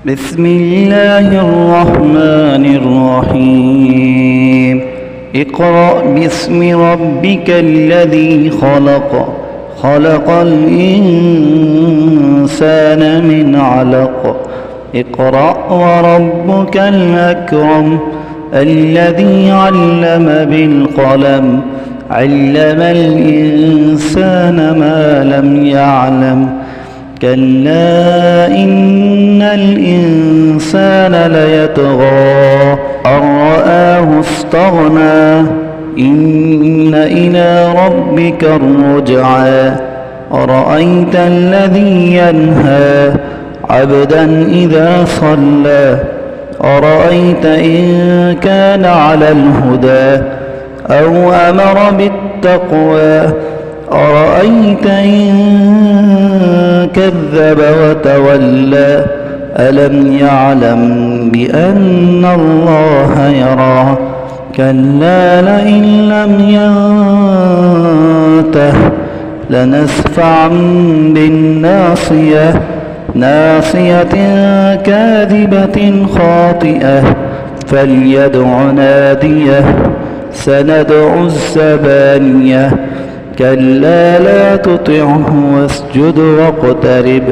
بسم الله الرحمن الرحيم اقرأ باسم ربك الذي خلق خلق الإنسان من علق اقرأ وربك الأكرم الذي علم بالقلم علم الإنسان ما لم يعلم كلا إن الإنسان ليطغى أن رآه استغنى إن إلى ربك الرجعى أرأيت الذي ينهى عبدا إذا صلى أرأيت إن كان على الهدى أو أمر بالتقوى أرأيت إن كذب وتولى ألم يعلم بأن الله يرى كلا لئن لم ينته لنسفعا بالناصية ناصية كاذبة خاطئة فليدع ناديه سندع الزبانية كلا لا تطعه واسجد واقترب